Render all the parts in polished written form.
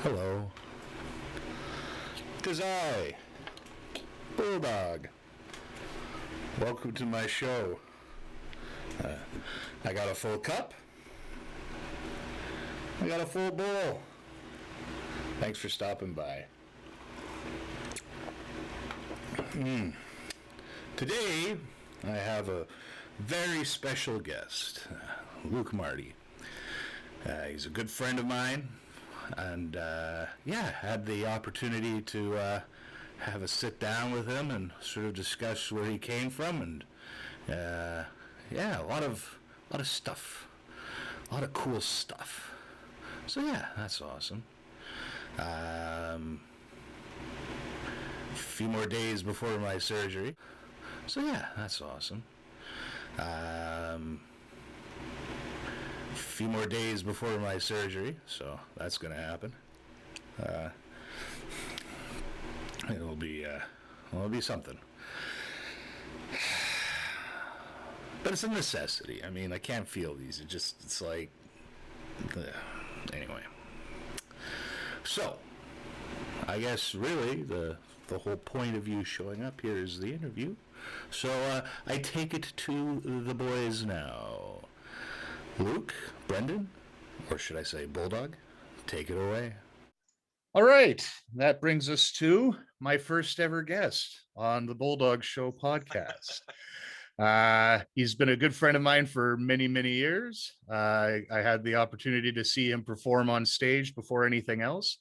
Hello. 'Tis I, Bulldog. Welcome to my show. I got a full cup. I got a full bowl. Thanks for stopping by. Today, I have a very special guest, Luke Marty. He's a good friend of mine, and had the opportunity to have a sit down with him and sort of discuss where he came from, and a lot of stuff, a lot of cool stuff. So yeah, that's awesome. A few more days before my surgery. So yeah, that's awesome. A few more days before my surgery, so that's gonna happen. It'll be something. But it's a necessity. I mean, I can't feel these. It's like, anyway. So, I guess really the whole point of you showing up here is the interview. So I take it to the boys now. Luke, Brendan, or should I say Bulldog, take it away. All right, that brings us to my first ever guest on the Bulldog Show podcast. He's been a good friend of mine for many, many years. I had the opportunity to see him perform on stage before anything else.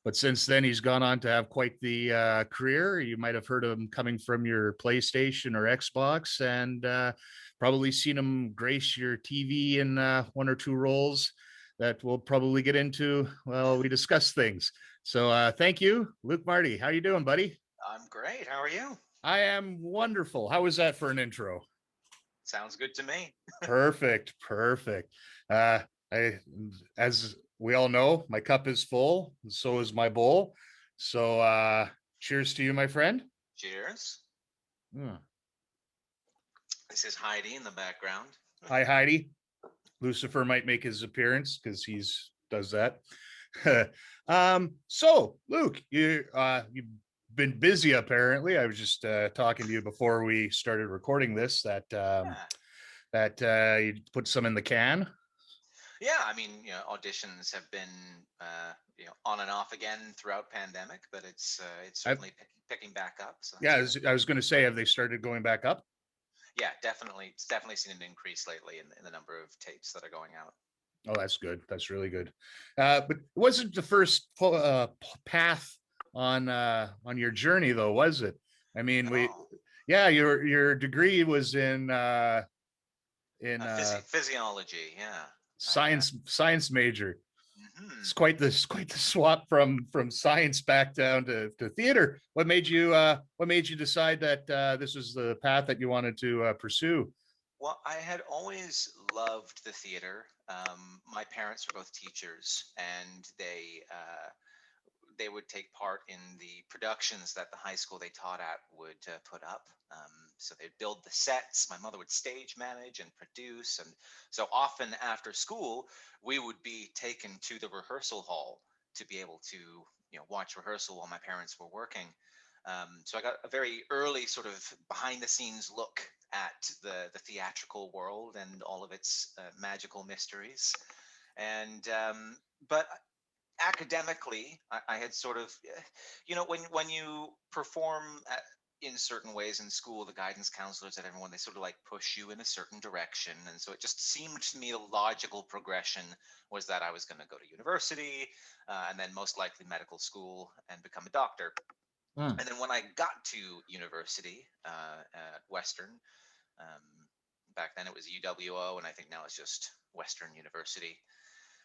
But since then, he's gone on to have quite the career. You might have heard of him coming from your PlayStation or Xbox, and probably seen him grace your TV in one or two roles that we'll probably get into while we discuss things. So thank you, Luke Marty. How you doing, buddy? I'm great. How are you? I am wonderful. How was that for an intro? Sounds good to me. Perfect. As we all know, my cup is full, and so is my bowl. So cheers to you, my friend. Cheers. Hmm. This is Heidi in the background. Hi, Heidi. Lucifer might make his appearance because he's does that. So Luke, you've been busy apparently. I was just talking to you before we started recording this that you put some in the can. Yeah, I mean, auditions have been on and off again throughout pandemic, but it's certainly picking back up. So yeah, I was going to say, have they started going back up? Yeah, definitely. It's definitely seen an increase lately in the number of tapes that are going out. Oh, that's good. That's really good. But it wasn't the first path on your journey, though, was it? I mean, your degree was in physiology. Yeah, science major. Mm-hmm. It's quite the swap from science back down to theater. What made you decide that this was the path that you wanted to pursue? Well, I had always loved the theater. My parents were both teachers, and they would take part in the productions that the high school they taught at would put up. So they'd build the sets. My mother would stage manage and produce, and so often after school, we would be taken to the rehearsal hall to be able to watch rehearsal while my parents were working. So I got a very early sort of behind the scenes look at the theatrical world and all of its magical mysteries. And but academically, I had sort of, when you perform in certain ways in school, the guidance counselors and everyone, they sort of like push you in a certain direction. And so it just seemed to me the logical progression was that I was going to go to university and then most likely medical school and become a doctor. And then when I got to university at Western, back then it was UWO, and I think now it's just Western University.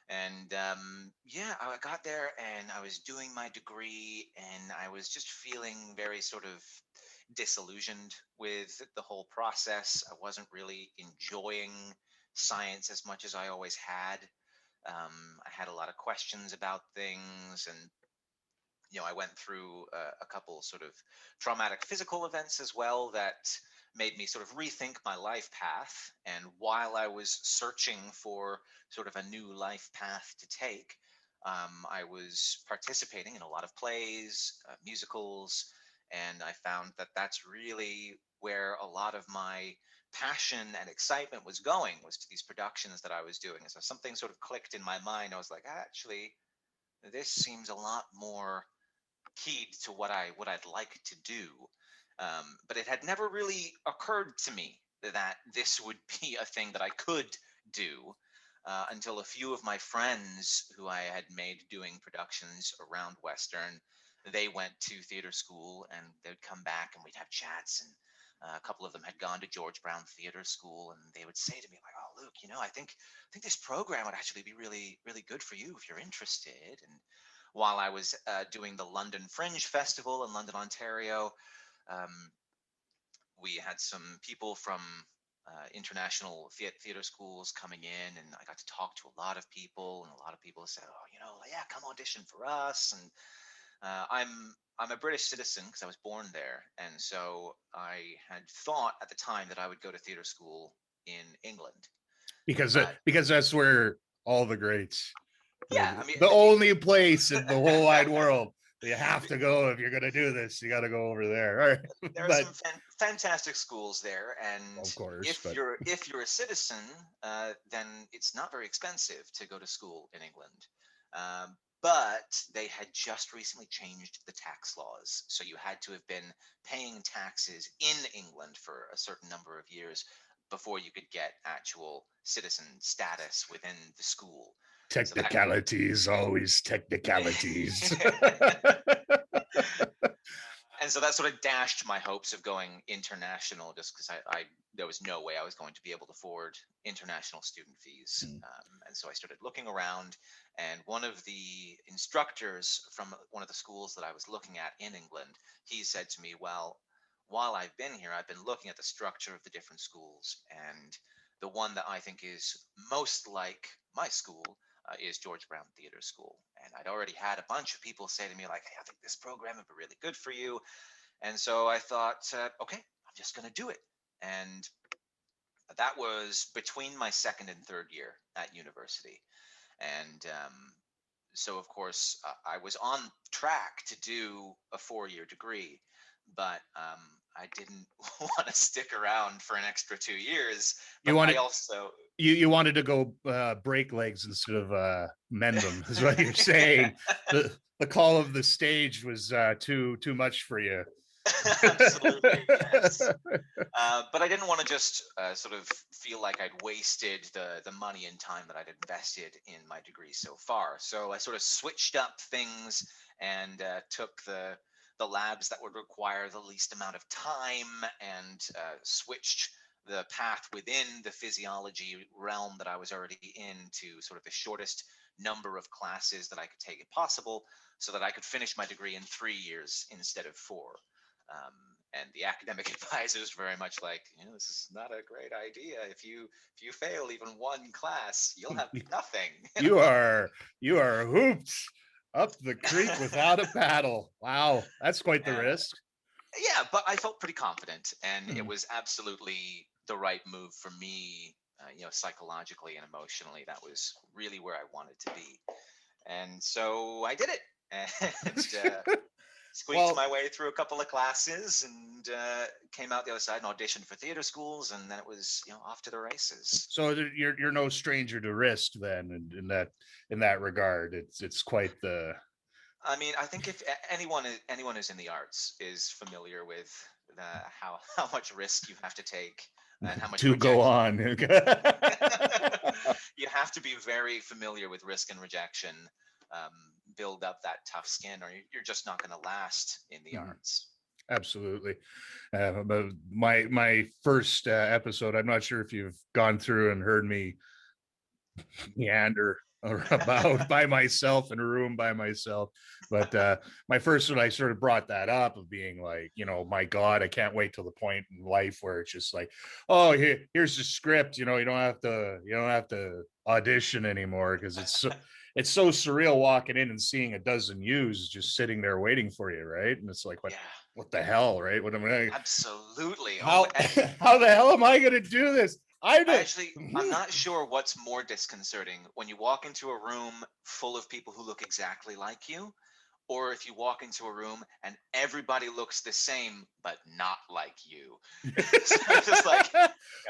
And I got there and I was doing my degree, and I was just feeling very sort of disillusioned with the whole process. I wasn't really enjoying science as much as I always had. I had a lot of questions about things, and I went through a couple sort of traumatic physical events as well that made me sort of rethink my life path. And while I was searching for sort of a new life path to take, I was participating in a lot of plays, musicals, and I found that that's really where a lot of my passion and excitement was going, was to these productions that I was doing. So something sort of clicked in my mind. I was like, actually, this seems a lot more keyed to what I'd like to do. But it had never really occurred to me that this would be a thing that I could do until a few of my friends who I had made doing productions around Western, they went to theater school and they'd come back and we'd have chats. And a couple of them had gone to George Brown Theater School, and they would say to me like, "Oh, Luke, I think this program would actually be really, really good for you if you're interested." And while I was doing the London Fringe Festival in London, Ontario, um, we had some people from international theater schools coming in, and I got to talk to a lot of people, and a lot of people said, "Oh, yeah, come audition for us." And I'm a British citizen because I was born there, and so I had thought at the time that I would go to theater school in England. But Because that's where all the greats, yeah, I mean, the only place in the whole wide world you have to go if you're going to do this. You got to go over there. All right. there are But some fantastic schools there, and of course, if you're a citizen, then it's not very expensive to go to school in England. But they had just recently changed the tax laws, so you had to have been paying taxes in England for a certain number of years before you could get actual citizen status within the school. So that technicalities, always technicalities. and so that sort of dashed my hopes of going international, just because I there was no way I was going to be able to afford international student fees. And so I started looking around, and one of the instructors from one of the schools that I was looking at in England, he said to me, "Well, while I've been here, I've been looking at the structure of the different schools, and the one that I think is most like my school is George Brown Theater School." And I'd already had a bunch of people say to me like, "Hey, I think this program would be really good for you." And so I thought, okay, I'm just going to do it. And that was between my second and third year at university. And so, of course, I was on track to do a 4-year degree, but I didn't want to stick around for an extra 2 years. You But I wanted also, you wanted to go break legs instead of mend them, is what you're saying. The call of the stage was too much for you. absolutely, yes. But I didn't want to just sort of feel like I'd wasted the money and time that I'd invested in my degree so far. So I sort of switched up things and took the labs that would require the least amount of time, and switched the path within the physiology realm that I was already in to sort of the shortest number of classes that I could take if possible, so that I could finish my degree in 3 years instead of 4. Um, and the academic advisors very much like, this is not a great idea. If you fail even one class, you'll have nothing. You are hooped up the creek without a paddle. Wow, that's quite the risk. Yeah, but I felt pretty confident, and it was absolutely the right move for me, psychologically and emotionally. That was really where I wanted to be, and so I did it, and squeaked my way through a couple of classes, and came out the other side and auditioned for theater schools, and then it was off to the races. So you're no stranger to risk then, in that regard. It's quite the. I mean, I think if anyone who's in the arts is familiar with how much risk you have to take and how much to go on. You have to be very familiar with risk and rejection, build up that tough skin, or you're just not going to last in the arts. Absolutely. But my first episode, I'm not sure if you've gone through and heard me meander about by myself in a room by myself, but my first one, I sort of brought that up of being like, my God, I can't wait till the point in life where it's just like, oh, here's the script, you don't have to audition anymore, because it's so surreal walking in and seeing a dozen yous just sitting there waiting for you, right? And it's like, what the hell, right? What am I? Absolutely. How the hell am I going to do this? I'm not sure what's more disconcerting when you walk into a room full of people who look exactly like you, or if you walk into a room and everybody looks the same but not like you. So it's just like,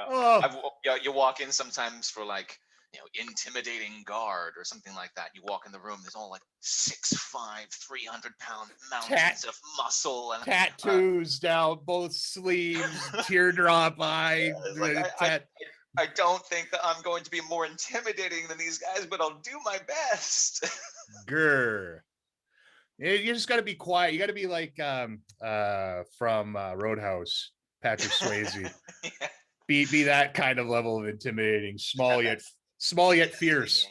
Oh, you walk in sometimes for like, intimidating guard or something like that. You walk in the room, there's all like 6'5", 300-pound mountains of muscle and tattoos down both sleeves, teardrop eye. it's like I don't think that I'm going to be more intimidating than these guys, but I'll do my best. Grr. You just got to be quiet. You got to be like from Roadhouse, Patrick Swayze. Yeah. Be that kind of level of intimidating, small yet fierce.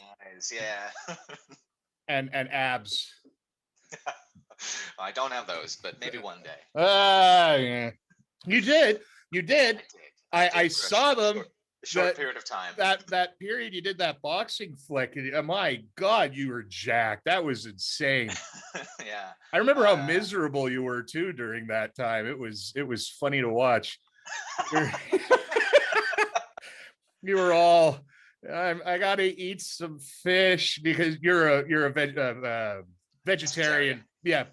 Yeah. and abs. I don't have those, but maybe one day. Yeah. You did. I saw them. A short period of time. That period you did that boxing flick. My God, you were jacked. That was insane. Yeah. I remember how miserable you were too during that time. It was funny to watch. You were all, I gotta eat some fish because you're a vegetarian. Yeah,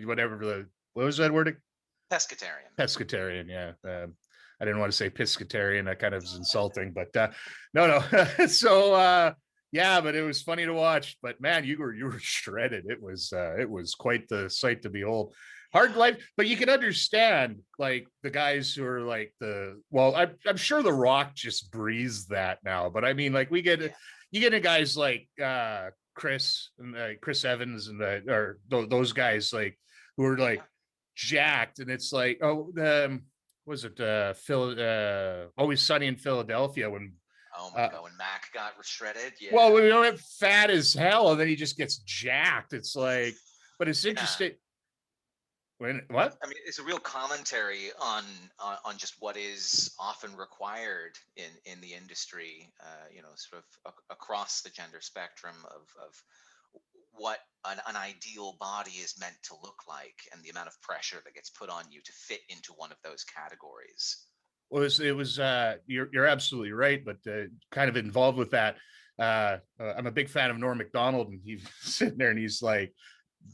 whatever what was that wording? Pescatarian. Yeah. I didn't want to say piscatarian. That kind of is insulting, but no. So yeah, but it was funny to watch. But man, you were shredded. It was quite the sight to behold. Hard life, but you can understand like the guys who are like I'm sure The Rock just breathes that now. But I mean, like you get guys like Chris Evans and those guys like who are like jacked, and it's like was it Always Sunny in Philadelphia when my God, when Mac got shredded? Yeah. Well, we know fat as hell, and then he just gets jacked. It's like, but it's interesting. What? I mean, it's a real commentary on just what is often required in the industry, sort of across the gender spectrum of what an ideal body is meant to look like and the amount of pressure that gets put on you to fit into one of those categories. Well, it was you're absolutely right, but kind of involved with that. I'm a big fan of Norm Macdonald, and he's sitting there and he's like,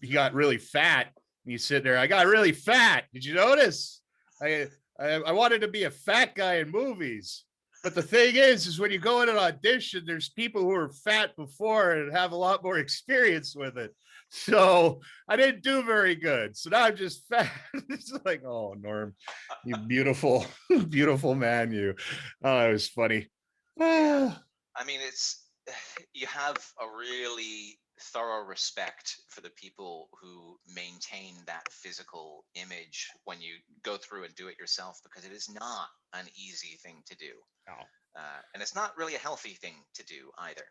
he got really fat. And he's sitting there, I got really fat. Did you notice? I wanted to be a fat guy in movies. But the thing is when you go in an audition, there's people who are fat before and have a lot more experience with it. So I didn't do very good. So now I'm just fat. It's like, oh, Norm, you beautiful, beautiful man. You. Oh, it was funny. I mean, you have a really thorough respect for the people who maintain that physical image when you go through and do it yourself, because it is not an easy thing to do. No. And it's not really a healthy thing to do either.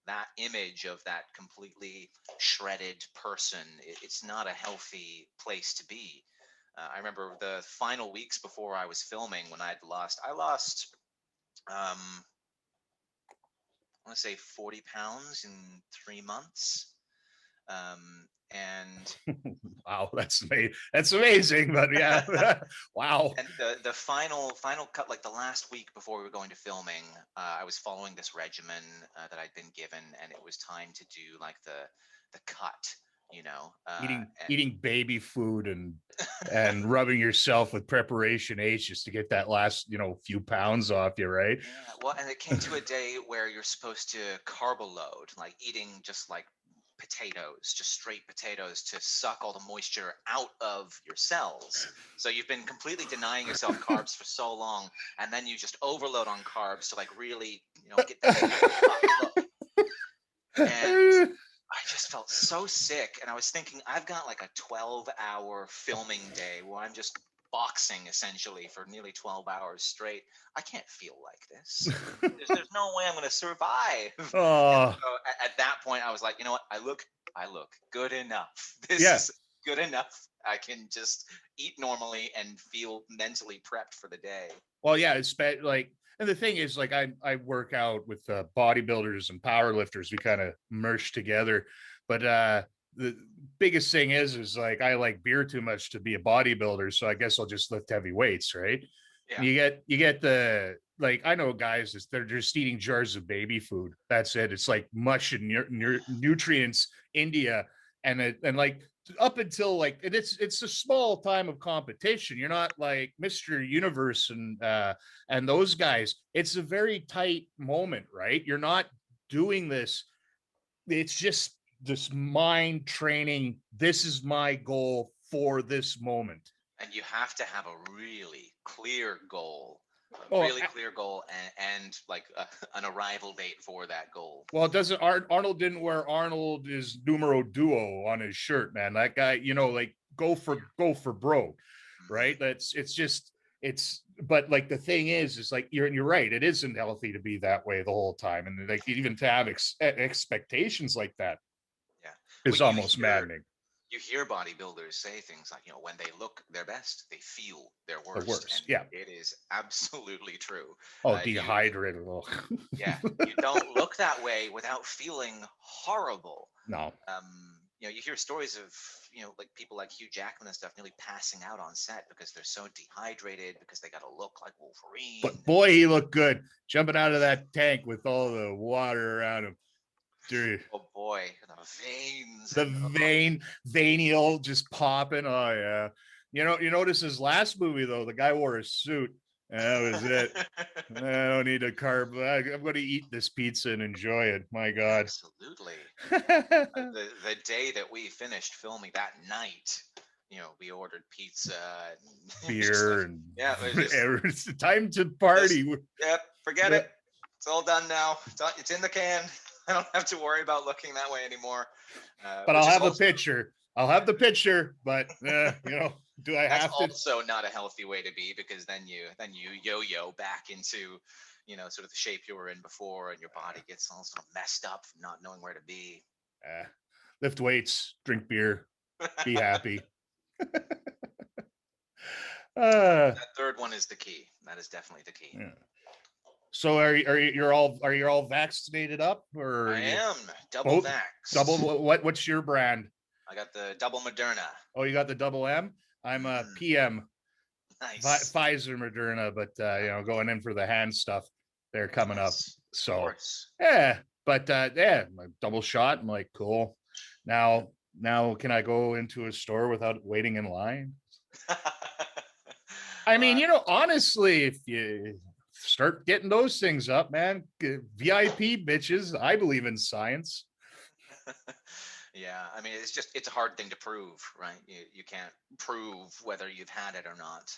That image of that completely shredded person, it's not a healthy place to be. I remember the final weeks before I was filming when I lost, I want to say 40 pounds in 3 months. And wow, that's amazing, but yeah. Wow. And the final cut, like the last week before we were going to filming, I was following this regimen that I'd been given, and it was time to do like the cut, eating baby food and rubbing yourself with preparation H just to get that last few pounds off you, right? Yeah, well, and it came to a day where you're supposed to carb load, like eating just like potatoes, just straight potatoes, to suck all the moisture out of your cells. So you've been completely denying yourself carbs for so long, and then you just overload on carbs to like really get that look. And I just felt so sick, and I was thinking, I've got like a 12-hour filming day where I'm just boxing essentially for nearly 12 hours straight. I can't feel like this. There's no way I'm going to survive. Oh. So at that point, I was like, you know what? I look good enough. This is good enough. I can just eat normally and feel mentally prepped for the day. Well, yeah, it's like, and the thing is, like, I work out with bodybuilders and powerlifters. We kind of merge together, but the biggest thing is like I like beer too much to be a bodybuilder, so I guess I'll just lift heavy weights, right? Yeah. You get the, like, I know guys, they're just eating jars of baby food. That's it. It's like mush and nutrients, India, and like up until like it's a small time of competition. You're not like Mr. Universe and those guys. It's a very tight moment, right? You're not doing this. It's just this mind training. This is my goal for this moment. And you have to have a really clear goal, Oh, and like an arrival date for that goal. well, it doesn't. Arnold didn't wear Arnold is numero duo on his shirt, man. That guy, like go for broke, right? It's just it's. But like the thing is like you're right. It isn't healthy to be that way the whole time, and like even to have expectations like that Yeah. is Well, you almost hear maddening. you hear bodybuilders say things like, when they look their best, they feel their The worst, worst, and yeah. it is absolutely true. Oh, You dehydrated. Yeah, you don't look that way without feeling horrible. No. You hear stories of, like people like Hugh Jackman and stuff nearly passing out on set because they're so dehydrated because they got to look like Wolverine. But boy, he looked good jumping out of that tank with all the water around him. Dude. Oh boy, the veins. The venial just popping. Oh yeah. You notice his last movie though, the guy wore a suit. And that was it. I don't need a carb. I'm going to eat this pizza and enjoy it. My God. Absolutely. The day that we finished filming that night, we ordered pizza, and beer, and yeah, it's time to party. Yep, forget it. It's all done now. It's in the can. I don't have to worry about looking that way anymor. But I'll have a picture. I'll have the picture, but do I have to? That's also not a healthy way to be, because then you yo-yo back into, sort of the shape you were in before, and your body gets all sort of messed up from not knowing where to be. Lift weights, drink beer, be happy. That third one is the key. That is definitely the key. Yeah. So are you all vaccinated up, or I am double vax. Double what's your brand? I got the double Moderna. Oh, you got the double M? I'm a PM. Nice. Pfizer, Moderna, but going in for the hand stuff. They're coming up. So yeah, but my double shot. I'm like, cool. Now can I go into a store without waiting in line? I mean, honestly, if you start getting those things up, man, VIP bitches, I believe in science. Yeah, I mean, it's a hard thing to prove, right? You can't prove whether you've had it or not.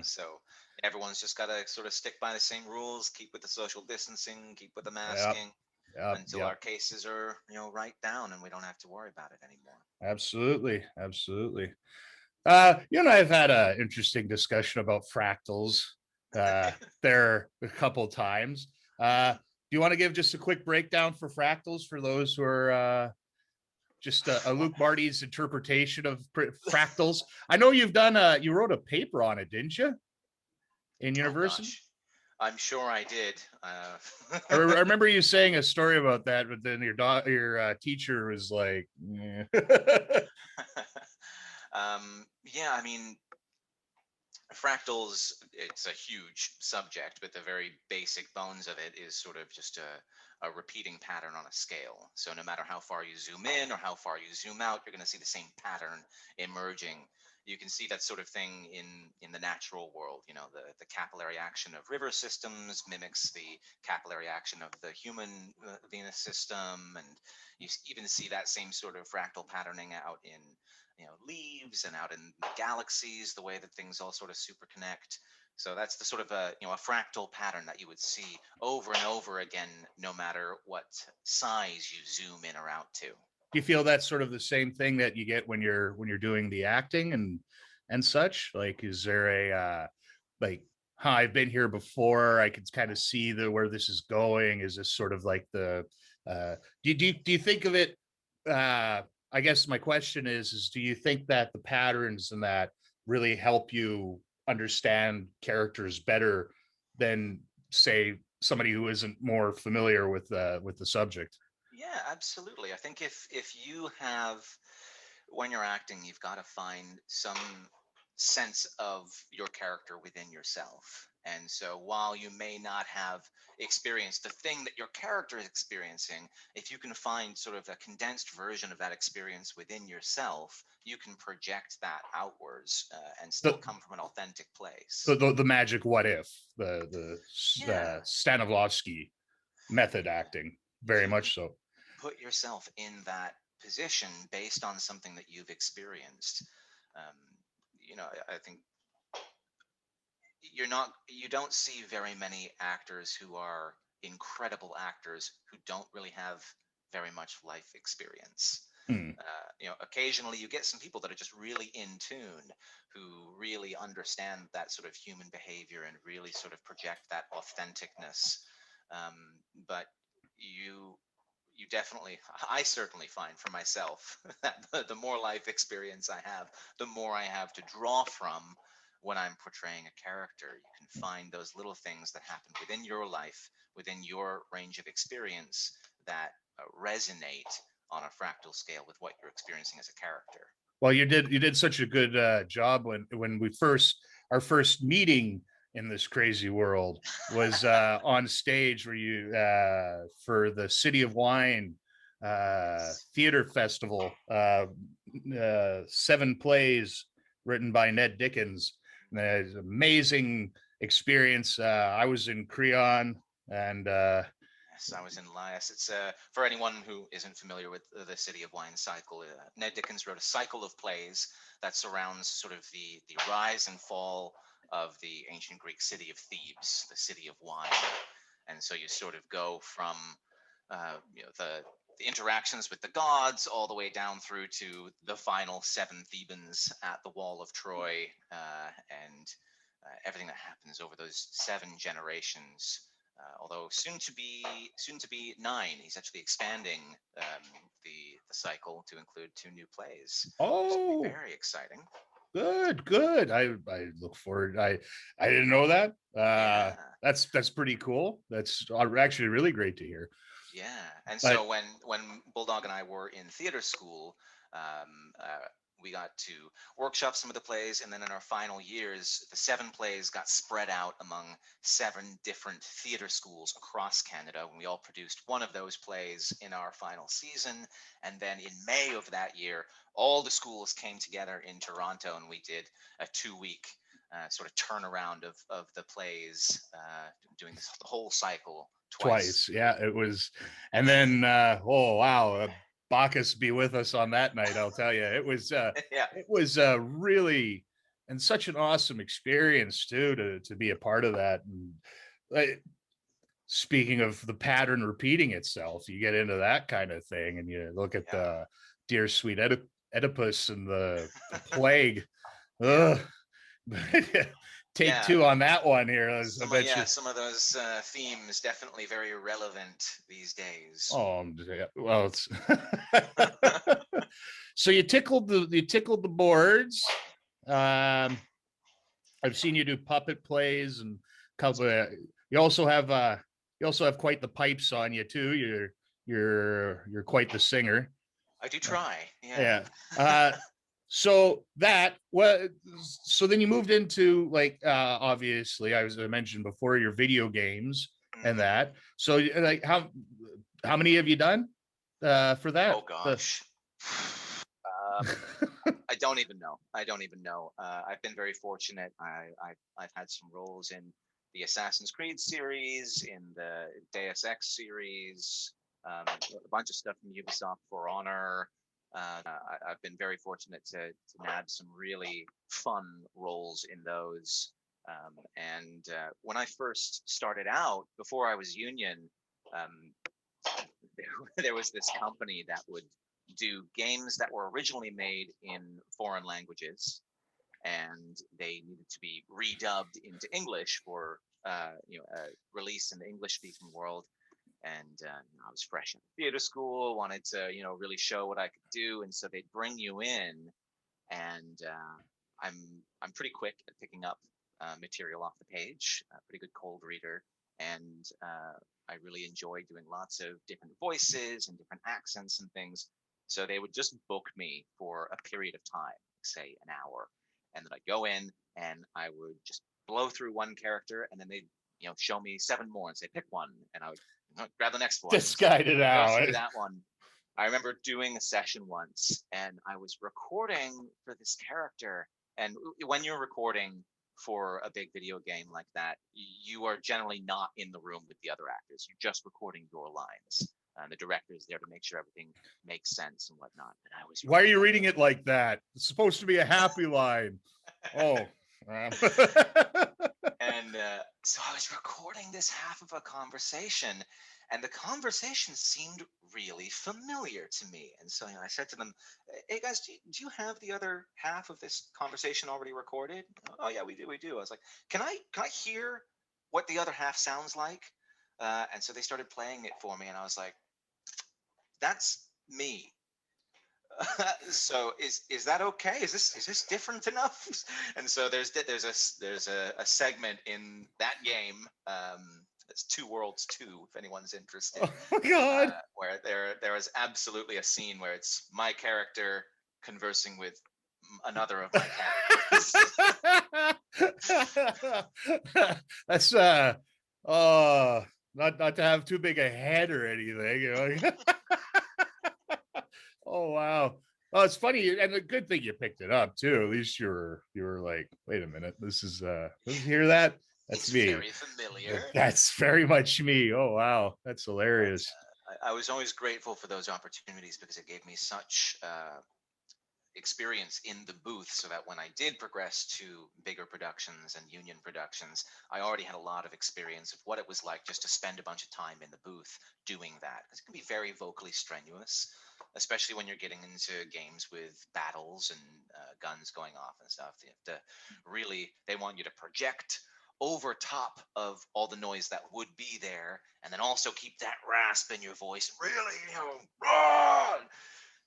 So everyone's just got to sort of stick by the same rules, keep with the social distancing, keep with the masking, until our cases are, right down, and we don't have to worry about it anymore. Absolutely. I've had an interesting discussion about fractals there a couple times. Do you want to give just a quick breakdown for fractals for those who are just a Luke Marty's interpretation of fractals? I know you wrote a paper on it, didn't you? In university? I'm sure I did. I remember you saying a story about that, but then your teacher was like, yeah, I mean, fractals, it's a huge subject, but the very basic bones of it is sort of just a repeating pattern on a scale. So no matter how far you zoom in or how far you zoom out, you're going to see the same pattern emerging. You can see that sort of thing in the natural world. The capillary action of river systems mimics the capillary action of the human venous system, and you even see that same sort of fractal patterning out in leaves and out in galaxies, the way that things all sort of super connect. So that's the sort of a fractal pattern that you would see over and over again, no matter what size you zoom in or out to. Do you feel that's sort of the same thing that you get when you're doing the acting and such? Like, is there a I've been here before, I can kind of see where this is going? Is this sort of like the do you think of it? I guess my question is do you think that the patterns and that really help you understand characters better than, say, somebody who isn't more familiar with the subject? Yeah, absolutely. I think if you have, when you're acting, you've got to find some sense of your character within yourself. And so while you may not have experienced the thing that your character is experiencing, if you can find sort of a condensed version of that experience within yourself, you can project that outwards and still The come from an authentic place. the magic what if, the Yeah. Stanislavski method acting, very You much so. put yourself in that position based on something that you've experienced. Um, I think you don't see very many actors who are incredible actors who don't really have very much life experience. Hmm. Occasionally you get some people that are just really in tune, who really understand that sort of human behavior and really sort of project that authenticness. um, but you you definitely, I certainly find for myself that the more life experience I have, the more I have to draw from when I'm portraying a character. You can find those little things that happen within your life, within your range of experience, that resonate on a fractal scale with what you're experiencing as a character. Well, you did such a good job when we first our first meeting in this crazy world was on stage where you for the City of Wine theater festival, 7 plays written by Ned Dickens. And it's an amazing experience. I was in Creon, and Yes, I was in Lias. It's for anyone who isn't familiar with the City of Wine cycle. Ned Dickens wrote a cycle of plays that surrounds sort of the rise and fall of the ancient Greek city of Thebes, the city of wine. And so you sort of go from the interactions with the gods all the way down through to the final 7 Thebans at the wall of Troy, and everything that happens over those 7 generations. Although soon to be 9, he's actually expanding the cycle to include 2 new plays. oh, Very exciting. good. I look forward. I didn't know that. Yeah. That's pretty cool. That's actually really great to hear. Yeah, and But so when Bulldog and I were in theater school, we got to workshop some of the plays, and then in our final years, the 7 plays got spread out among 7 different theater schools across Canada. And we all produced one of those plays in our final season, and then in May of that year, all the schools came together in Toronto, and we did a 2-week sort of turnaround of the plays, doing the whole cycle twice. yeah, it was. And then oh wow, Bacchus be with us on that night. I'll tell you, Yeah. it was really and such an awesome experience too to be a part of that. And speaking of the pattern repeating itself, you get into that kind of thing, and you look at the dear sweet Oedipus and the plague. Yeah. Take Yeah. 2 on that one here. I bet you. Some of those themes definitely very relevant these days. Oh, yeah, well, it's so you tickled the boards. I've seen you do puppet plays and couple. You also have quite the pipes on you too. You're quite the singer. I do try. Yeah. So then you moved into, like, obviously, I mentioned before, your video games and that. So like how many have you done for that? Oh gosh. I don't even know. I've been very fortunate. I've had some roles in the Assassin's Creed series, in the Deus Ex series, a bunch of stuff from Ubisoft, For Honor. I've been very fortunate to nab some really fun roles in those. And when I first started out, before I was union, there was this company that would do games that were originally made in foreign languages, and they needed to be redubbed into English for a release in the English-speaking world. And I was fresh in theater school, wanted to really show what I could do, and so they'd bring you in, and I'm pretty quick at picking up material off the page, a pretty good cold reader, and I really enjoy doing lots of different voices and different accents and things. So they would just book me for a period of time, say an hour, and then I'd go in and I would just blow through one character, and then they'd show me 7 more and say pick one, and I would grab the next one. Just guide it Go out. through that one. I remember doing a session once, and I was recording for this character. And when you're recording for a big video game like that, you are generally not in the room with the other actors. You're just recording your lines. And the director is there to make sure everything makes sense and whatnot. And I was. Why are you reading it like that? It's supposed to be a happy line. Oh. And so I was recording this half of a conversation, and the conversation seemed really familiar to me. And so I said to them, "Hey guys, do you have the other half of this conversation already recorded?" "Oh yeah, we do." I was like, "Can I hear what the other half sounds like?" And so they started playing it for me, and I was like, "That's me." So is that okay? Is this different enough? And so there's a segment in that game. It's Two Worlds 2, if anyone's interested. Oh God! Where there is absolutely a scene where it's my character conversing with another of my characters. That's not to have too big a head or anything. Oh wow. Oh, it's funny, and the good thing you picked it up too. At least you were like, wait a minute, this is hear that? That's it's me. Very familiar. That's very much me. Oh wow, that's hilarious. I was always grateful for those opportunities because it gave me such experience in the booth, so that when I did progress to bigger productions and union productions, I already had a lot of experience of what it was like just to spend a bunch of time in the booth doing that, because it can be very vocally strenuous, especially when you're getting into games with battles and guns going off and stuff. You have to really, they want you to project over top of all the noise that would be there, and then also keep that rasp in your voice, really, run.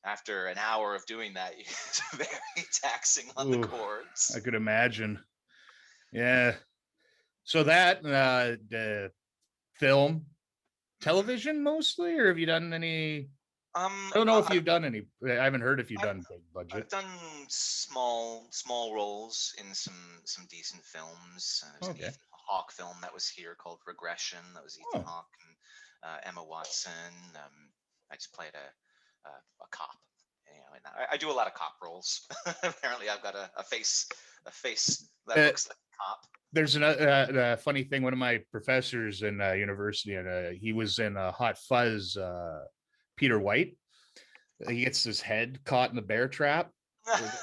After an hour of doing that, it's very taxing on the cords. I could imagine. Yeah. So that the film, television mostly, or have you done any? I don't know if you've done any. I haven't heard if you've done big budget. I've done small roles in some decent films. There's an Ethan Hawke film that was here called Regression. That was Ethan Hawke and Emma Watson. I just played a cop. And I do a lot of cop roles. Apparently, I've got a face that looks like a cop. There's a funny thing. One of my professors in university, and he was in Hot Fuzz. Peter White. He gets his head caught in the bear trap.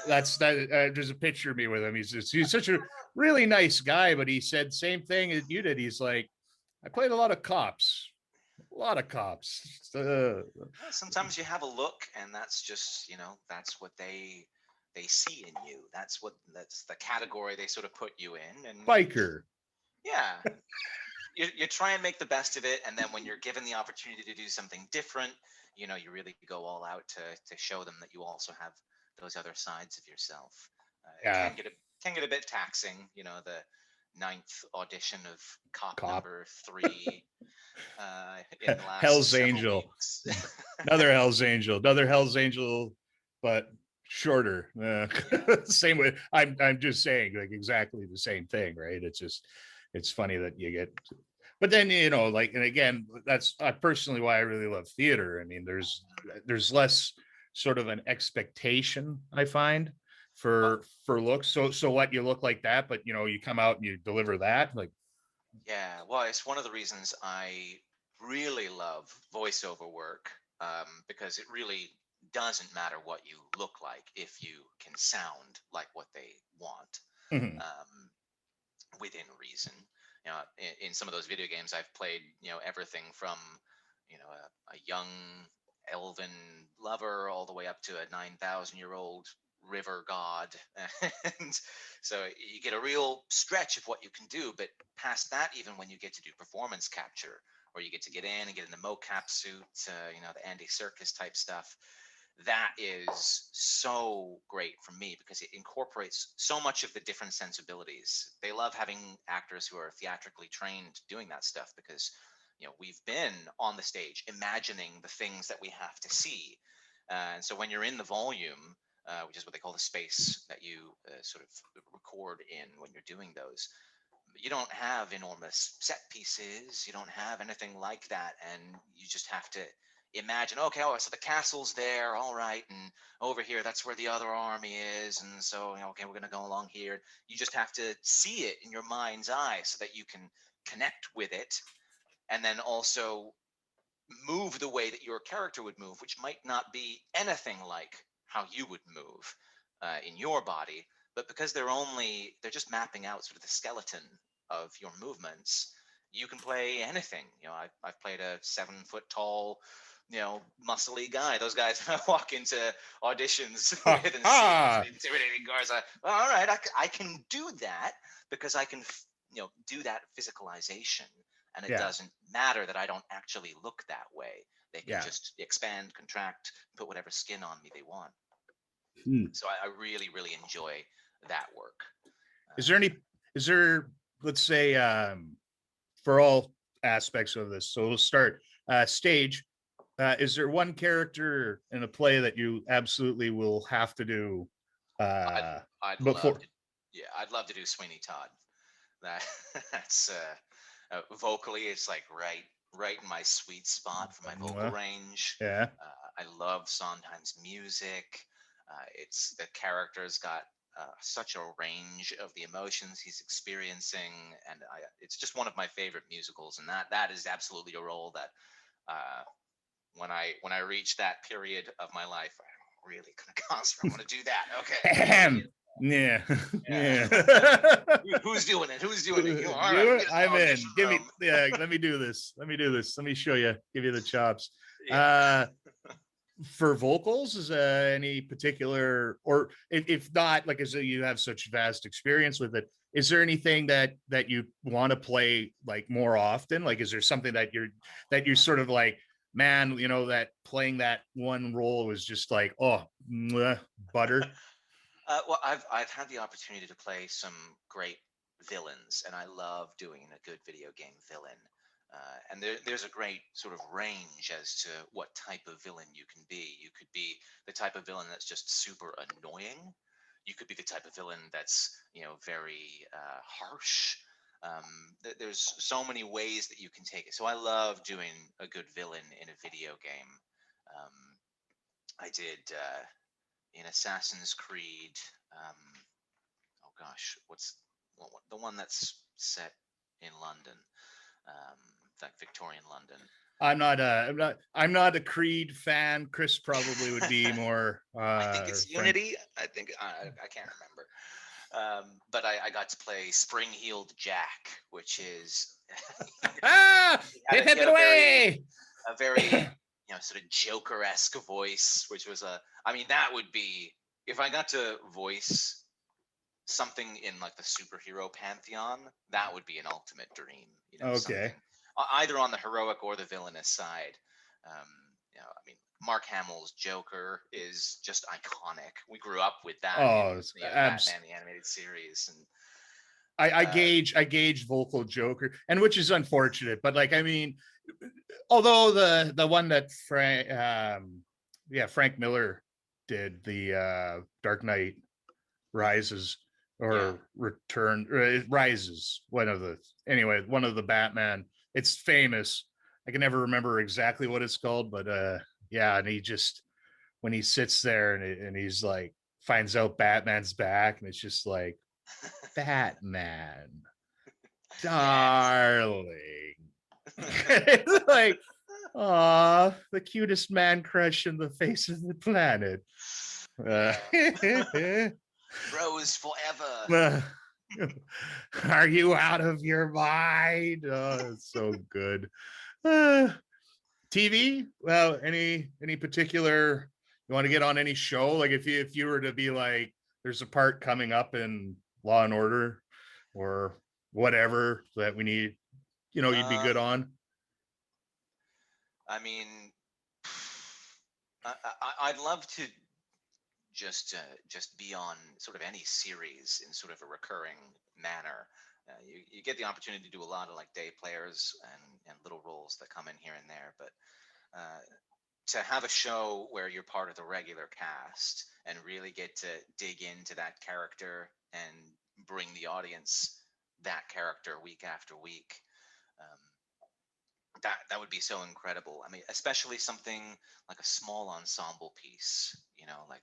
That's that. There's a picture of me with him. He's such a really nice guy, but he said same thing as you did. He's like, I played a lot of cops. Sometimes you have a look, and that's just that's what they see in you. That's the category they sort of put you in. And biker. Yeah. You try and make the best of it, and then when you're given the opportunity to do something different, you really go all out to show them that you also have those other sides of yourself. It can get a bit taxing, the 9th audition of cop. Number 3 in the last Hell's Angel. another Hell's Angel, but shorter. Same way. I'm just saying, like, exactly the same thing, right? It's funny that you get, but then and again, that's personally why I really love theater. I mean, there's less sort of an expectation, I find, for looks. So what, you look like that, but you come out and you deliver that, like. Yeah, well, it's one of the reasons I really love voiceover work, because it really doesn't matter what you look like if you can sound like what they want. Mm-hmm. Within reason. In some of those video games I've played, everything from, a young elven lover all the way up to a 9,000-year-old river god. And so you get a real stretch of what you can do, but past that, even when you get to do performance capture, where you get to get in the mocap suit, the Andy Serkis type stuff, that is so great for me because it incorporates so much of the different sensibilities. They love having actors who are theatrically trained doing that stuff because, we've been on the stage imagining the things that we have to see. And so when you're in the volume, which is what they call the space that you sort of record in when you're doing those. You don't have enormous set pieces. You don't have anything like that, and you just have to imagine. Okay, oh, so the castle's there, all right, and over here, that's where the other army is, and so okay, we're gonna go along here. You just have to see it in your mind's eye so that you can connect with it, and then also move the way that your character would move, which might not be anything like how you would move in your body, but because they're just mapping out sort of the skeleton of your movements, you can play anything. I've played a 7 foot tall, muscly guy. Those guys I walk into auditions with and see intimidating guards. All right, I can do that because I can, do that physicalization. And it doesn't matter that I don't actually look that way. They can just expand, contract, put whatever skin on me they want. So I really, really enjoy that work. Is there, let's say, for all aspects of this, so we'll start stage. Is there one character in a play that you absolutely will have to do I'd before? I'd love to do Sweeney Todd. That's vocally, it's like right in my sweet spot for my vocal range. Yeah. I love Sondheim's music. It's the character's got such a range of the emotions he's experiencing, and it's just one of my favorite musicals. And that is absolutely a role that when I reach that period of my life, I'm really gonna concentrate. I want to do that. Okay. Yeah. Who's doing it? I'm in. Let me do this. Let me show you. Give you the chops. Yeah. For vocals, is any particular, or if not, like, as you have such vast experience with it, is there anything that you want to play like more often? Like, is there something that you're sort of like, man, that playing that one role was just like, oh, butter. Well, I've had the opportunity to play some great villains, and I love doing a good video game villain. And there's a great sort of range as to what type of villain you can be. You could be the type of villain that's just super annoying. You could be the type of villain that's very harsh. There's so many ways that you can take it. So I love doing a good villain in a video game. I did in Assassin's Creed. Oh gosh, what's the one that's set in London? Like Victorian London. I'm not a Creed fan. Chris probably would be more. I think it's Unity. I think I can't remember. But I got to play Spring-Heeled Jack, which is a very sort of Joker-esque voice, which was that would be, if I got to voice something in like the superhero pantheon, that would be an ultimate dream. Okay. Either on the heroic or the villainous side. Mark Hamill's Joker is just iconic. We grew up with that in Batman the Animated Series, and I gauge vocal Joker, and which is unfortunate, but although the one that Frank Miller did, the Dark Knight Rises or Rises, one of the Batman. It's famous. I can never remember exactly what it's called, but and he just, when he sits there and he's like, finds out Batman's back, and it's just like, Batman, darling. It's like, aw, the cutest man crush in the face of the planet. Rose forever. Are you out of your mind? Oh, it's so good. TV? Well, any particular, you want to get on any show? Like if you were to be like, there's a part coming up in Law and Order or whatever that we need, you'd be good on. I'd love to just be on sort of any series in sort of a recurring manner. You get the opportunity to do a lot of like day players and little roles that come in here and there, but to have a show where you're part of the regular cast and really get to dig into that character and bring the audience that character week after week. That would be so incredible. I mean, especially something like a small ensemble piece, like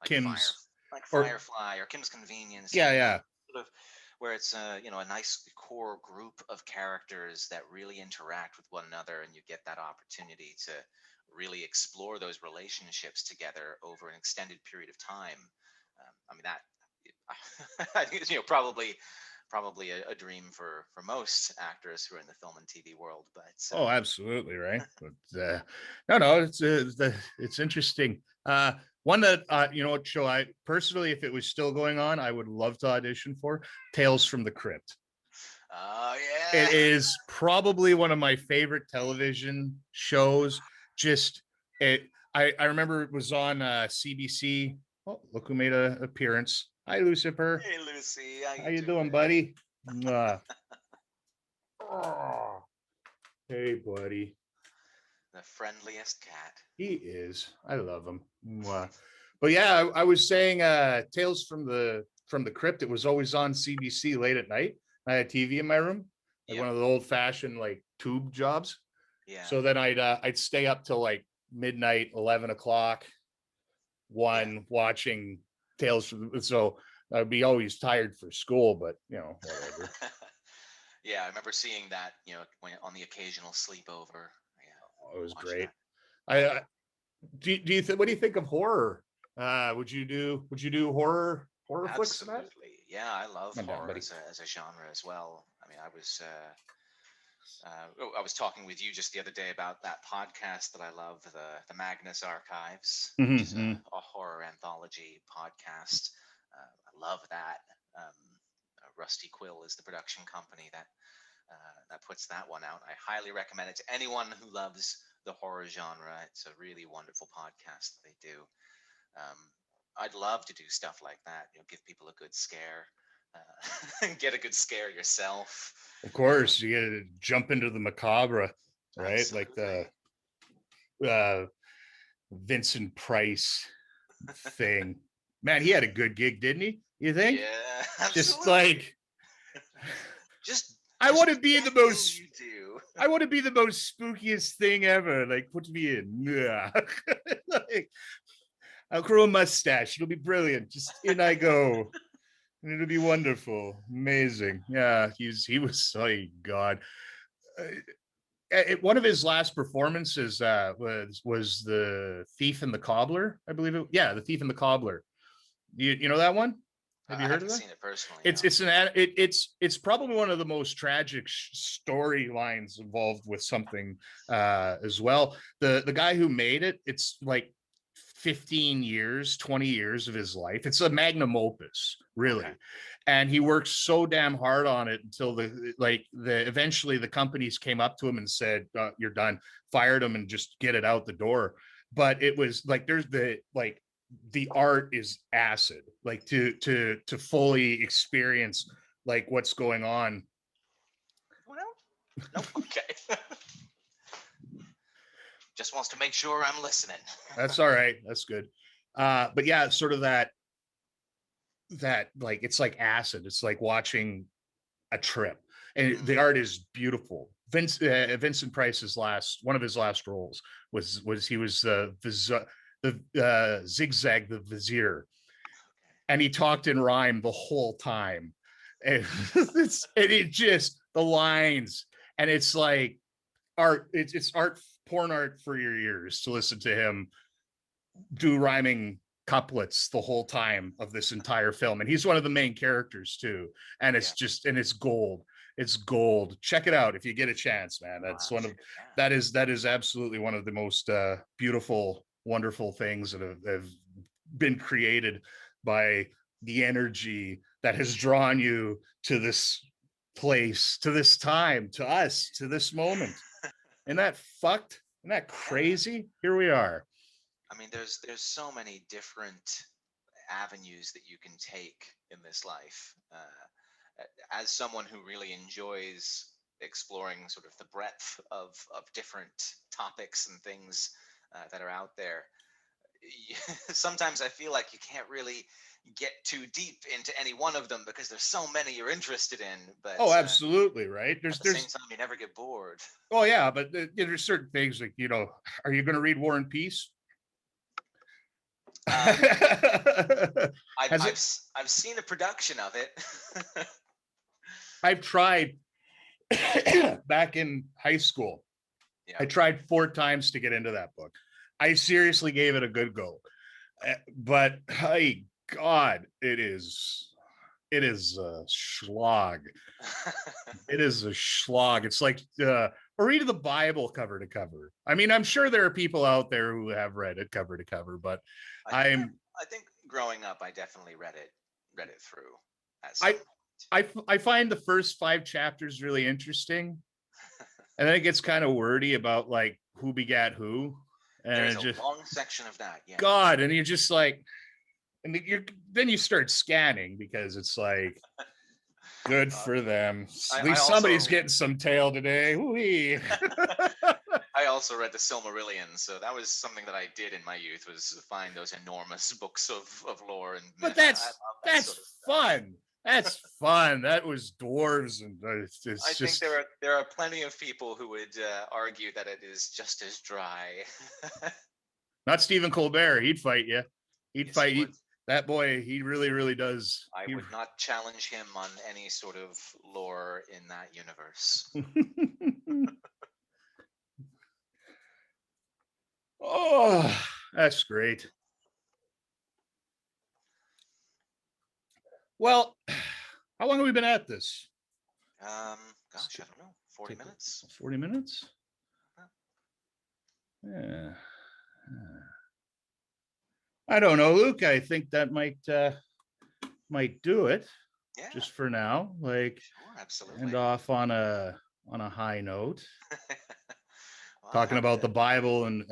Kim's or Firefly or Kim's Convenience, yeah. sort of where it's a nice core group of characters that really interact with one another, and you get that opportunity to really explore those relationships together over an extended period of time. I mean that I think it's probably a dream for most actors who are in the film and TV world. But Oh, absolutely, right. But no, it's interesting. One that what show I personally, if it was still going on, I would love to audition for Tales from the Crypt. oh yeah, It is probably one of my favorite television shows. Just it, I remember it was on CBC. Oh, look who made an appearance. Hi, Lucifer. hey Lucy, How you doing, buddy? Oh, hey, buddy. the friendliest cat. He is. I love him. But yeah, I was saying Tales from the Crypt. It was always on CBC late at night. I had TV in my room, like one of the old fashioned like tube jobs. Yeah. So then I'd stay up till like midnight, 11 o'clock, watching Tales from. So I'd be always tired for school, but whatever. Yeah, I remember seeing that, when on the occasional sleepover. Yeah, It was watch great. that. Do you what do you think of horror? Would you do horror flicks, Matt? Absolutely. Yeah, I love Come on down, horror buddy. as a genre as well. I mean, I was talking with you just the other day about that podcast that I love, the Magnus Archives, which is a horror anthology podcast. I love that. Rusty Quill is the production company that puts that one out. I highly recommend it to anyone who loves the horror genre. It's a really wonderful podcast that they do. I'd love to do stuff like that. Give people a good scare, get a good scare yourself. Of course, you gotta jump into the macabre, right? Absolutely. Like the Vincent Price thing. Man, he had a good gig, didn't he? You think? Yeah, absolutely. Just like I just want to be the most. You do. I want to be the most spookiest thing ever. Like, put me in. Yeah. Like, I'll grow a mustache. It'll be brilliant. Just in I go. And it'll be wonderful. Amazing. Yeah, he was, oh God. One of his last performances was The Thief and the Cobbler, I believe it. Yeah, The Thief and the Cobbler. You know that one? Have you heard of that? I haven't seen it personally. It's probably one of the most tragic storylines involved with something as well. The guy who made it, it's like 15 years, 20 years of his life. It's a magnum opus, really. Okay. And he worked so damn hard on it until eventually the companies came up to him and said, you're done, fired him and just get it out the door. But it was like, the art is acid, like to fully experience like what's going on. Well, nope. Okay. Just wants to make sure I'm listening. That's all right. That's good. But yeah, it's sort of that like, it's like acid. It's like watching a trip, and the art is beautiful. Vincent Price's one of his last roles was he was the Zigzag the Vizier, and he talked in rhyme the whole time, and it just the lines, and it's like art. It's art, porn art for your ears to listen to him do rhyming couplets the whole time of this entire film. And he's one of the main characters too. And it's it's gold. It's gold. Check it out if you get a chance, man. That's that is absolutely one of the most beautiful, wonderful things that have been created by the energy that has drawn you to this place, to this time, to us, to this moment. Isn't that fucked? Isn't that crazy? Here we are. I mean, there's so many different avenues that you can take in this life. As someone who really enjoys exploring sort of the breadth of different topics and things, that are out there. Sometimes I feel like you can't really get too deep into any one of them because there's so many you're interested in. But Oh, absolutely, right. at the same time, you never get bored. Oh yeah, but there's certain things like, are you going to read War and Peace? I've seen a production of it. I've tried back in high school. Yeah. I tried 4 times to get into that book. I seriously gave it a good go, but hey, God, it is a slog. It is a slog. It's like reading the Bible cover to cover. I mean, I'm sure there are people out there who have read it cover to cover, but I think growing up, I definitely read it through at some point. I find the first 5 chapters really interesting, and then it gets kind of wordy about like who begat who, and there's a long section of that. Yeah. God, and you're just like, and then you start scanning because it's like, good for them. At least somebody's getting some tail today. I also read the Silmarillion, so that was something that I did in my youth, was find those enormous books of lore and myth. But that's sort of fun. That's fun. That was dwarves, and I think there are plenty of people who would argue that it is just as dry. Not Stephen Colbert. He'd fight you. He'd fight. That boy, he really, really does. I would not challenge him on any sort of lore in that universe. Oh, that's great. Well, how long have we been at this? Gosh, I don't know. 40 minutes? 40 minutes? Yeah. I don't know, Luke. I think that might do it. Yeah. Just for now. Like, sure, absolutely. End off on a high note. Well, talking about the Bible and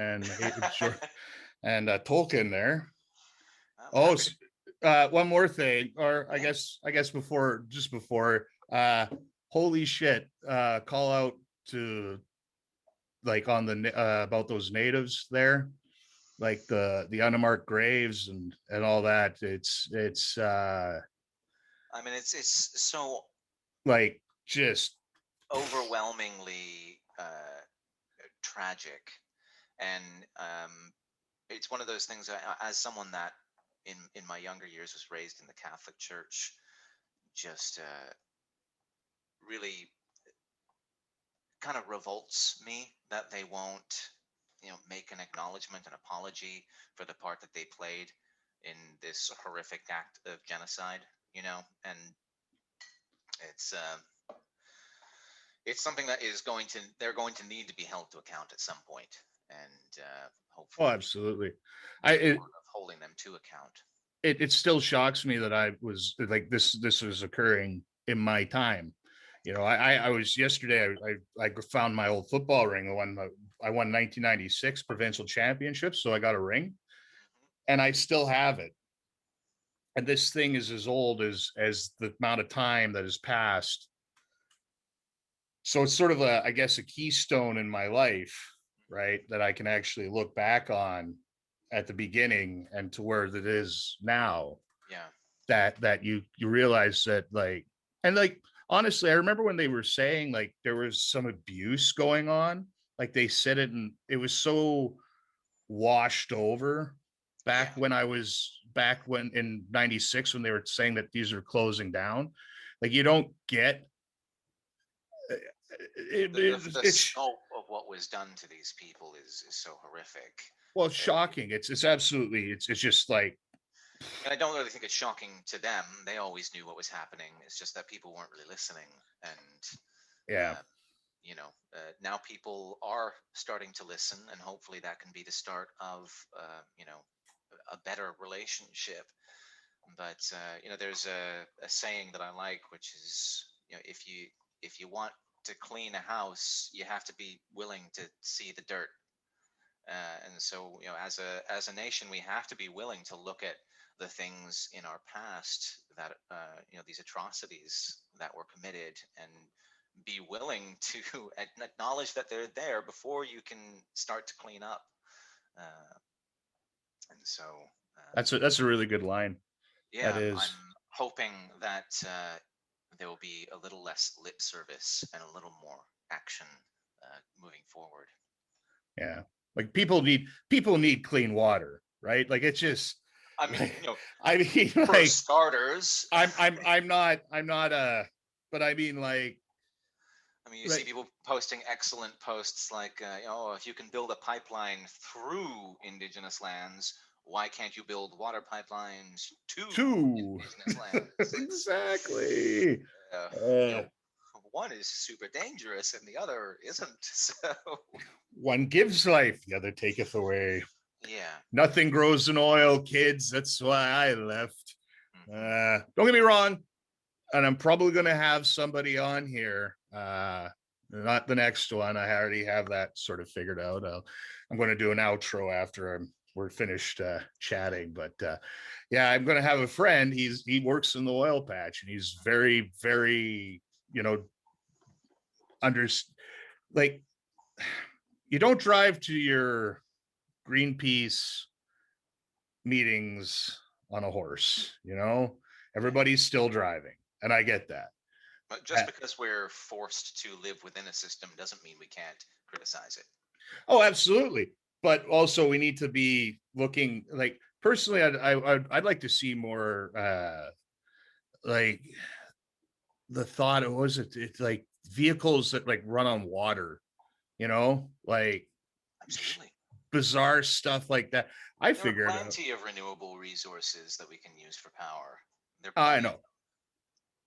Tolkien there. One more thing, or I guess before, holy shit, call out to like on the about those natives there, like the unmarked graves and all that. It's I mean, it's so like just overwhelmingly tragic, and it's one of those things. As someone that in my younger years was raised in the Catholic Church, just really kind of revolts me that they won't, make an acknowledgement, an apology for the part that they played in this horrific act of genocide, and it's something that they're going to need to be held to account at some point, and hopefully, absolutely, of holding them to account. It still shocks me that I was like this was occurring in my time. I was yesterday. I found my old football ring. I won 1996 provincial championships, so I got a ring, and I still have it. And this thing is as old as the amount of time that has passed. So it's sort of I guess a keystone in my life, right? That I can actually look back on at the beginning and to where it is now. Yeah. That you realize that honestly, I remember when they were saying like there was some abuse going on, like they said it and it was so washed over back when in 96, when they were saying that these are closing down. Like you don't get the scope of what was done to these people is so horrific. Well, it's shocking. It's absolutely, it's just like, and I don't really think it's shocking to them. They always knew what was happening. It's just that people weren't really listening. And now people are starting to listen, and hopefully that can be the start of a better relationship. But there's a saying that I like, which is, if you want to clean a house, you have to be willing to see the dirt. And so, as a nation, we have to be willing to look at the things in our past that, these atrocities that were committed, and be willing to acknowledge that they're there before you can start to clean up. And so That's a really good line. yeah, That is. I'm hoping that there will be a little less lip service and a little more action moving forward. Yeah. Like people need clean water, right? Like it's just I mean, I mean, for like starters, I'm not but I mean like I mean, you see people posting excellent posts like, if you can build a pipeline through indigenous lands, why can't you build water pipelines to two. indigenous lands? Exactly. You know, one is super dangerous and the other isn't. So One gives life, the other taketh away. yeah, Nothing grows in oil, kids. That's why I left. mhm. Don't get me wrong, and I'm probably going to have somebody on here. Not the next one. I already have that sort of figured out. I'm going to do an outro after we're finished chatting. But yeah, I'm going to have a friend. He works in the oil patch, and he's very, very, like, you don't drive to your Greenpeace meetings on a horse. Everybody's still driving, and I get that. But just because we're forced to live within a system doesn't mean we can't criticize it. Oh, absolutely. But also, we need to be looking, like, personally, I'd like to see more like the thought of, it's like vehicles that like run on water, like Absolutely. bizarre stuff like that. I There figured are out. plenty of renewable resources that we can use for power. I know.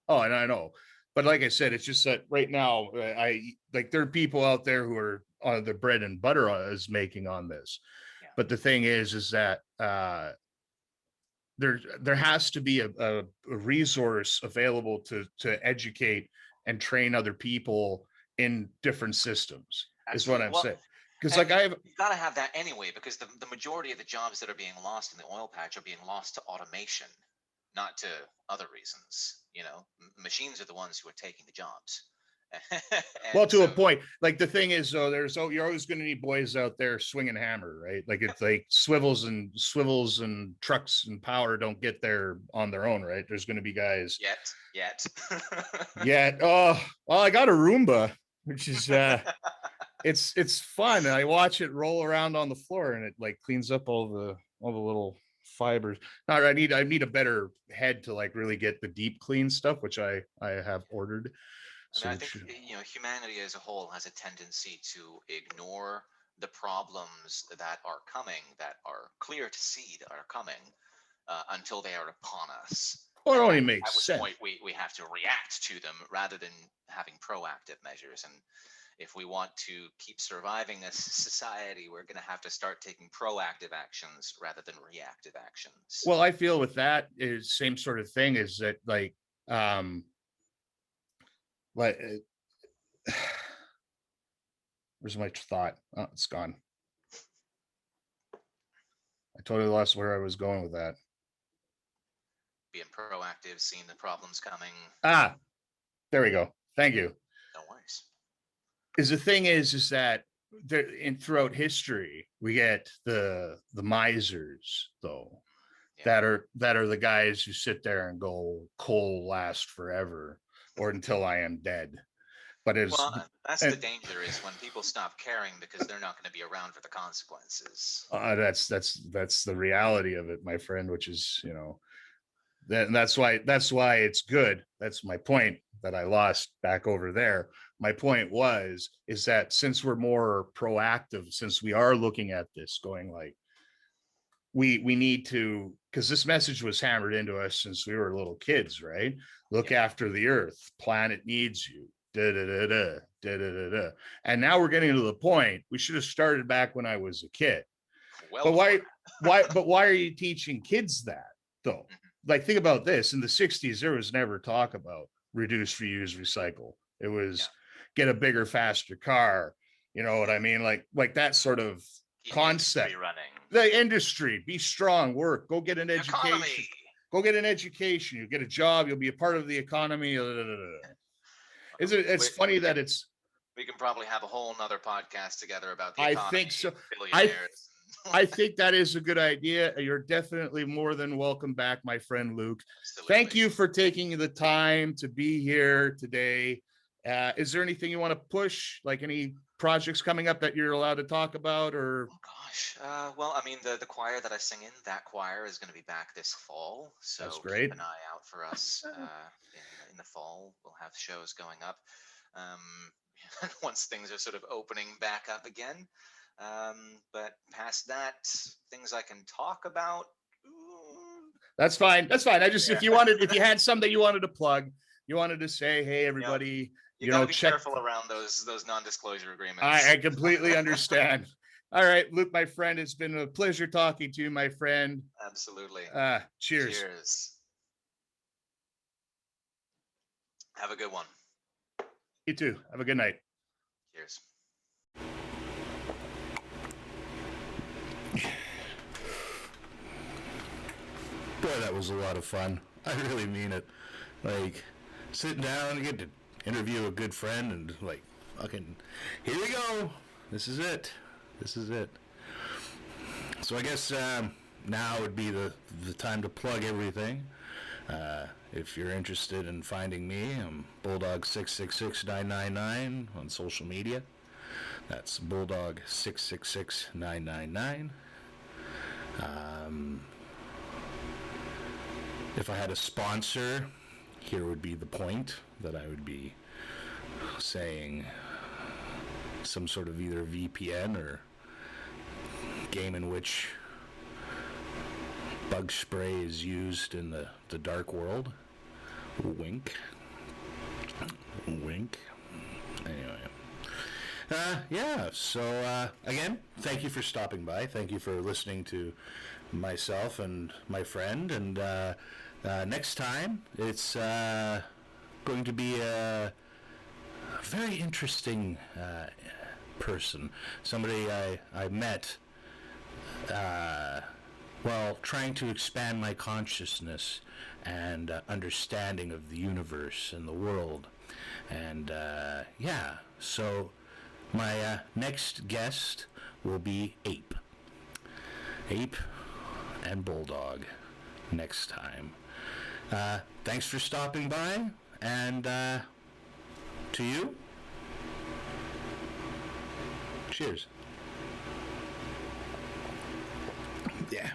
Oh, and I know. But like I said, it's just that right now, there are people out there who are the bread and butter is making on this. Yeah. But the thing is that there has to be a resource available to educate and train other people in different systems. Is what I'm saying. Because like you've got to have that anyway, because the majority of the jobs that are being lost in the oil patch are being lost to automation, not to other reasons. Machines are the ones who are taking the jobs. Well, to a point. Like the thing is, though, you're always going to need boys out there swinging hammer, right? Like it's like swivels and trucks and power don't get there on their own, right? There's going to be guys yet. Oh, well, I got a Roomba, which is it's fun. I watch it roll around on the floor, and it like cleans up all the little fibers. Now I need a better head to like really get the deep clean stuff, which I have ordered. So I think humanity as a whole has a tendency to ignore the problems that are coming, that are clear to see that are coming, until they are upon us. Well, it only makes sense. At which point we have to react to them rather than having proactive measures. And if we want to keep surviving as a society, we're going to have to start taking proactive actions rather than reactive actions. Well, I feel with that is same sort of thing, is that like where's my thought? Oh, it's gone. I totally lost where I was going with that. Being proactive, seeing the problems coming. There we go. Thank you. No worries. The thing is that throughout history, we get the misers, though, that are the guys who sit there and go, coal last forever, or until I am dead. But that's the danger, is when people stop caring because they're not going to be around for the consequences. That's the reality of it, my friend. Which is, that's why it's good. That's my point that I lost back over there. My point is that since we're more proactive, since we are looking at this, going like, we need to, because this message was hammered into us since we were little kids, right? Look after the earth. Planet needs you. Da, da, da, da, da, da, da. And now we're getting to the point. We should have started back when I was a kid. But why are you teaching kids that, though? Like, think about this. In the 60s, there was never talk about reduce, reuse, recycle. It was get a bigger, faster car. You know what I mean? Like that sort of concept. The industry, be strong, work, go get an education. Economy. Go get an education. You get a job. You'll be a part of the economy. It's funny that we can probably have a whole nother podcast together about the economy. I think so. I think that is a good idea. You're definitely more than welcome back, my friend Luke. Absolutely. Thank you for taking the time to be here today. Is there anything you want to push, like any projects coming up that you're allowed to talk about, or? Oh gosh. Well, I mean, the choir that I sing in, that choir is going to be back this fall. That's So great. keep an eye out for us in the fall. We'll have shows going up. Once things are sort of opening back up again. But past that, things I can talk about. That's fine. That's fine. I just, if you had something you wanted to plug, you wanted to say, hey, everybody, you gotta be careful around those non-disclosure agreements. I completely understand. All right, Luke, my friend, it's been a pleasure talking to you, my friend. Absolutely. Cheers. Cheers. Have a good one. You too. Have a good night. Cheers. Boy, that was a lot of fun. I really mean it. Like, sitting down and get to interview a good friend and, like, fucking, here we go. This is it. This is it. So I guess now would be the time to plug everything. If you're interested in finding me, I'm Bulldog666999 on social media. That's Bulldog666999. If I had a sponsor, here would be the point that I would be saying some sort of either VPN or game in which bug spray is used in the dark world. Wink. Wink. Anyway. So again, thank you for stopping by. Thank you for listening to myself and my friend. And next time, it's going to be a very interesting person. Somebody I met while trying to expand my consciousness and understanding of the universe and the world. And so my next guest will be Ape and Bulldog next time. Thanks for stopping by, and to you, cheers. Yeah.